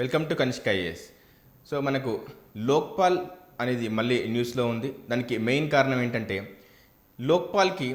Welcome to Kanishka IAS. So మనకు లోక్పాల్ అనేది మళ్ళీ న్యూస్లో ఉంది. దానికి మెయిన్ కారణం ఏంటంటే లోక్పాల్కి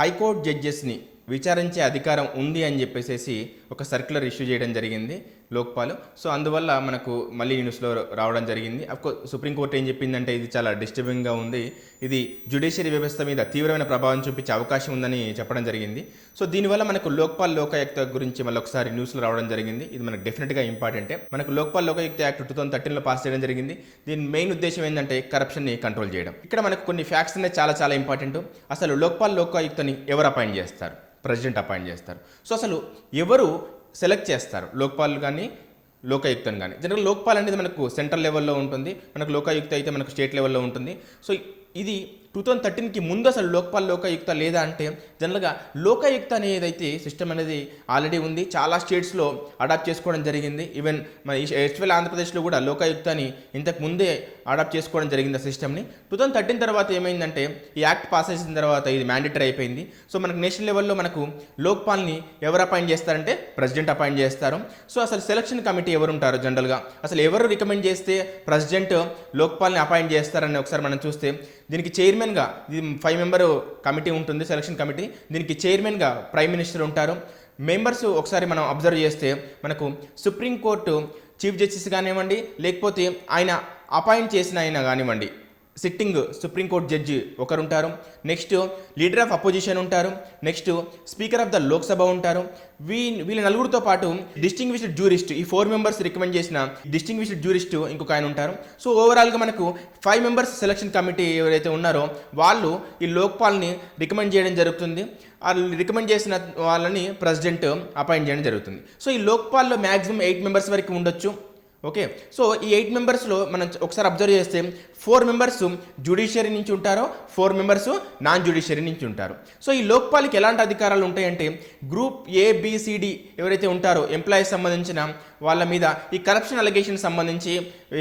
హైకోర్టు జడ్జెస్ని విచారించే అధికారం ఉంది అని చెప్పేసి ఒక సర్క్యులర్ ఇష్యూ చేయడం జరిగింది లోక్పాల్. సో అందువల్ల మనకు మళ్ళీ న్యూస్లో రావడం జరిగింది. అఫ్కోర్స్ సుప్రీంకోర్టు ఏం చెప్పిందంటే ఇది చాలా డిస్టర్బింగ్గా ఉంది, ఇది జ్యుడిషియరీ వ్యవస్థ మీద తీవ్రమైన ప్రభావం చూపించే అవకాశం ఉందని చెప్పడం జరిగింది. సో దీనివల్ల మనకు లోక్పాల్ లోకాయుక్త గురించి మళ్ళీ ఒకసారి న్యూస్లో రావడం జరిగింది. ఇది మనకు డెఫినెట్గా ఇంపార్టెంటే. మనకు లోక్పాల్ లోకాయుక్త యాక్ట్ 2013లో పాస్ చేయడం జరిగింది. దీని మెయిన్ ఉద్దేశం ఏంటంటే కరప్షన్ని కంట్రోల్ చేయడం. ఇక్కడ మనకు కొన్ని ఫ్యాక్ట్స్ అనేది చాలా ఇంపార్టెంట్. అసలు లోక్పాల్ లోకాయుక్తని ఎవరు అపాయింట్ చేస్తారు? ప్రెసిడెంట్ అపాయింట్ చేస్తారు. సో అసలు ఎవరు సెలెక్ట్ చేస్తారు లోక్పాల్ కానీ లోకాయుక్తను కానీ? జనరల్ లోక్పాల్ అనేది మనకు సెంట్రల్ లెవెల్లో ఉంటుంది, మనకు లోకాయుక్త అయితే మనకు స్టేట్ లెవెల్లో ఉంటుంది. సో ఇది 2013కి ముందు అసలు లోక్పాల్ లోకాయుక్త లేదా అంటే జనరల్గా లోకాయుక్త అనేది సిస్టమ్ అనేది ఆల్రెడీ ఉంది, చాలా స్టేట్స్లో అడాప్ట్ చేసుకోవడం జరిగింది. ఈవెన్ మన ఎస్ట్వెల్ ఆంధ్రప్రదేశ్లో కూడా లోకాయుక్తని ఇంతకు ముందే అడాప్ట్ చేసుకోవడం జరిగింది ఆ సిస్టమ్ని. 2013 తర్వాత ఏమైందంటే ఈ యాక్ట్ పాస్ చేసిన తర్వాత ఇది మ్యాండేటరీ అయిపోయింది. సో మనకు నేషనల్ లెవెల్లో మనకు లోక్పాల్ని ఎవరు అపాయింట్ చేస్తారంటే ప్రెసిడెంట్ అపాయింట్ చేస్తారు. సో అసలు సెలక్షన్ కమిటీ ఎవరు ఉంటారు? జనరల్గా అసలు ఎవరు రికమెండ్ చేస్తే ప్రెసిడెంట్ లోక్పాల్ని అపాయింట్ చేస్తారని ఒకసారి మనం చూస్తే దీనికి చైర్మన్గా ఇది 5 మెంబర్ కమిటీ ఉంటుంది, సెలక్షన్ కమిటీ. దీనికి చైర్మన్గా ప్రైమ్ మినిస్టర్ ఉంటారు. మెంబర్స్ ఒకసారి మనం అబ్జర్వ్ చేస్తే మనకు సుప్రీంకోర్టు చీఫ్ జస్టిస్ కానివ్వండి, లేకపోతే ఆయన అపాయింట్ చేసిన ఆయన కానివ్వండి, సిట్టింగ్ సుప్రీంకోర్టు జడ్జి ఒకరుంటారు. నెక్స్ట్ లీడర్ ఆఫ్ అపోజిషన్ ఉంటారు. Next speaker of the Lok Sabha ఉంటారు. వీళ్ళ నలుగురితో పాటు డిస్టింగ్విష్డ్ జ్యూరిస్ట్, ఈ 4 మెంబర్స్ రికమెండ్ చేసిన డిస్టింగ్విష్డ్ జ్యూరిస్ట్ ఇంకొక ఆయన ఉంటారు. సో ఓవరాల్గా మనకు 5 మెంబర్స్ సెలక్షన్ కమిటీ ఎవరైతే ఉన్నారో వాళ్ళు ఈ లోక్పాల్ని రికమెండ్ చేయడం జరుగుతుంది. వాళ్ళు రికమెండ్ చేసిన వాళ్ళని ప్రెసిడెంట్ అపాయింట్ చేయడం జరుగుతుంది. సో ఈ లోక్పాల్లో మ్యాక్సిమం 8 మెంబర్స్ వరకు ఉండొచ్చు. ఓకే, సో ఈ 8 మెంబర్స్లో మనం ఒకసారి అబ్జర్వ్ చేస్తే 4 మెంబర్స్ జ్యుడిషియరీ నుంచి ఉంటారో, 4 మెంబర్స్ నాన్ జ్యుడిషియరీ నుంచి ఉంటారు. సో ఈ లోక్పాల్కి ఎలాంటి అధికారాలు ఉంటాయంటే గ్రూప్ ABCD ఎవరైతే ఉంటారో ఎంప్లాయీస్ సంబంధించిన వాళ్ళ మీద ఈ కరప్షన్ అలిగేషన్ సంబంధించి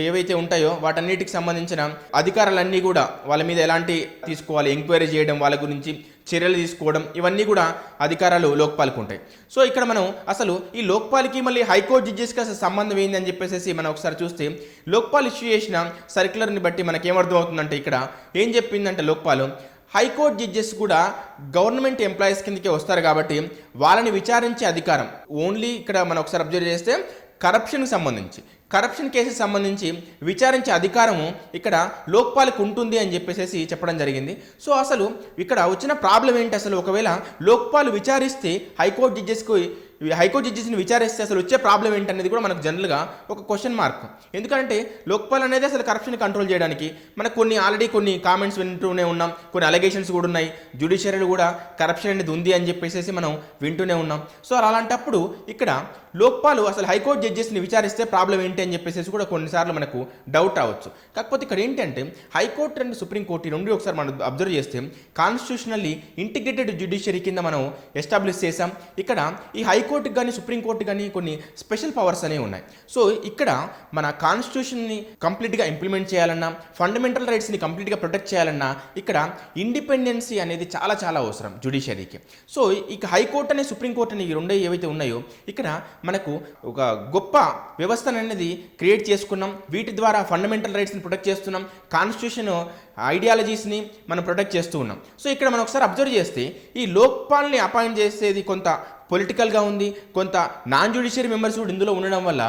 ఏవైతే ఉంటాయో వాటన్నిటికి సంబంధించిన అధికారాలన్నీ కూడా వాళ్ళ మీద ఎలాంటి తీసుకోవాలి, ఎంక్వైరీ చేయడం, వాళ్ళ గురించి చర్యలు తీసుకోవడం, ఇవన్నీ కూడా అధికారాలు లోక్పాల్కి ఉంటాయి. సో ఇక్కడ మనం అసలు ఈ లోక్పాల్కి మళ్ళీ హైకోర్టు జడ్జెస్కి అసలు సంబంధం ఏందని చెప్పేసి మనం ఒకసారి చూస్తే లోక్పాల్ ఇష్యూ చేసిన సర్క్యులర్ని బట్టి మనకి ఏమర్థం అవుతుందంటే ఇక్కడ ఏం చెప్పిందంటే లోక్పాల్ హైకోర్టు జడ్జెస్ కూడా గవర్నమెంట్ ఎంప్లాయీస్ కిందకే వస్తారు కాబట్టి వాళ్ళని విచారించే అధికారం ఓన్లీ ఇక్కడ మనం ఒకసారి అబ్జర్వ్ చేస్తే కరప్షన్ కేసుకి సంబంధించి విచారించే అధికారము ఇక్కడ లోక్పాల్కి ఉంటుంది అని చెప్పేసి చెప్పడం జరిగింది. సో అసలు ఇక్కడ వచ్చిన ప్రాబ్లం ఏంటి? అసలు ఒకవేళ లోక్పాల్ విచారిస్తే హైకోర్టు జడ్జెస్ని విచారిస్తే అసలు వచ్చే ప్రాబ్లం ఏంటనేది కూడా మనకు జనరల్గా ఒక క్వశ్చన్ మార్క్. ఎందుకంటే లోక్పాల్ అనేది అసలు కరప్షన్ కంట్రోల్ చేయడానికి మనకు ఆల్రెడీ కొన్ని కామెంట్స్ వింటూనే ఉన్నాం, కొన్ని అలిగేషన్స్ కూడా ఉన్నాయి, జ్యుడిషియరీలో కూడా కరప్షన్ అనేది ఉంది అని చెప్పేసి మనం వింటూనే ఉన్నాం. సో అలాంటప్పుడు ఇక్కడ లోక్పాల్ అసలు హైకోర్టు జడ్జెస్ని విచారిస్తే ప్రాబ్లం ఏంటి అని చెప్పేసి కూడా కొన్నిసార్లు మనకు డౌట్ రావచ్చు. కాకపోతే ఇక్కడ ఏంటంటే హైకోర్టు అండ్ సుప్రీంకోర్టు రెండు ఒకసారి మనం అబ్జర్వ్ చేస్తే కాన్స్టిట్యూషనల్లీ ఇంటిగ్రేటెడ్ జ్యుడిషియరీ కింద మనం ఎస్టాబ్లిష్ చేసాం. ఇక్కడ ఈ హైకోర్టుకి కానీ సుప్రీంకోర్టు కానీ కొన్ని స్పెషల్ పవర్స్ అనేవి ఉన్నాయి. సో ఇక్కడ మన కాన్స్టిట్యూషన్ని కంప్లీట్గా ఇంప్లిమెంట్ చేయాలన్నా, ఫండమెంటల్ రైట్స్ని కంప్లీట్గా ప్రొటెక్ట్ చేయాలన్నా ఇక్కడ ఇండిపెండెన్సీ అనేది చాలా అవసరం జ్యుడిషియరీకి. సో ఇక హైకోర్టు అనే సుప్రీంకోర్టు అని ఈ రెండు ఏవైతే ఉన్నాయో ఇక్కడ మనకు ఒక గొప్ప వ్యవస్థను అనేది క్రియేట్ చేసుకున్నాం. వీటి ద్వారా ఫండమెంటల్ రైట్స్ని ప్రొటెక్ట్ చేస్తున్నాం, కాన్స్టిట్యూషన్ ఐడియాలజీస్ని మనం ప్రొటెక్ట్ చేస్తూ ఉన్నాం. సో ఇక్కడ మనం ఒకసారి అబ్జర్వ్ చేస్తే ఈ లోక్పాల్ని అపాయింట్ చేసేది కొంత పొలిటికల్గా ఉంది, కొంత నాన్ జ్యుడిషియరీ మెంబర్స్ కూడా ఇందులో ఉండడం వల్ల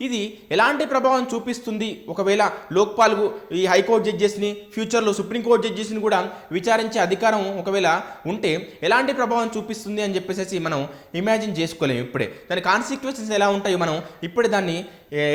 ఇది ఎలాంటి ప్రభావం చూపిస్తుంది? ఒకవేళ లోక్పాల్ ఈ హైకోర్టు జడ్జెస్ని ఫ్యూచర్లో సుప్రీంకోర్టు జడ్జెస్ని కూడా విచారించే అధికారం ఒకవేళ ఉంటే ఎలాంటి ప్రభావం చూపిస్తుంది అని చెప్పేసి మనం ఇమాజిన్ చేసుకోలేము. ఇప్పుడే దాని కాన్సిక్వెన్సెస్ ఎలా ఉంటాయో మనం ఇప్పుడే దాన్ని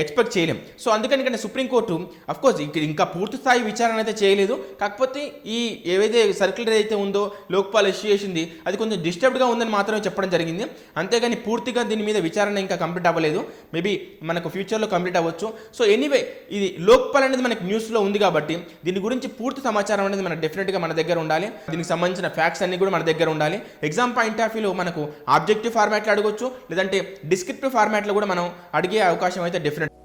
ఎక్స్పెక్ట్ చేయలేం. సో అందుకని సుప్రీంకోర్టు అఫ్కోర్స్ ఇంకా పూర్తి స్థాయి విచారణ అయితే చేయలేదు. కాకపోతే ఈ ఏవైతే సర్క్యులర్ అయితే ఉందో లోక్పాల్ ఇష్యూ చేసింది అది కొంచెం డిస్టర్బ్డ్గా ఉందని మాత్రమే చెప్పడం జరిగింది. అంతేగాని పూర్తిగా దీని మీద విచారణ ఇంకా కంప్లీట్ అవ్వలేదు. మేబీ మనకు ఫ్యూచర్లో కంప్లీట్ అవ్వచ్చు. సో ఎనీవే ఇది లోక్పాల్ అనేది మనకి న్యూస్లో ఉంది కాబట్టి దీని గురించి పూర్తి సమాచారం అనేది మనకు డెఫినెట్గా మన దగ్గర ఉండాలి. దీనికి సంబంధించిన ఫ్యాక్ట్స్ అన్ని కూడా మన దగ్గర ఉండాలి. ఎగ్జామ్ పాయింట్ ఆఫ్ వ్యూలో మనకు ఆబ్జెక్టివ్ ఫార్మాట్లో అడగొచ్చు, లేదంటే డిస్క్రిప్టివ్ ఫార్మాట్లో కూడా మనం అడిగే అవకాశం అయితే డెఫినెట్.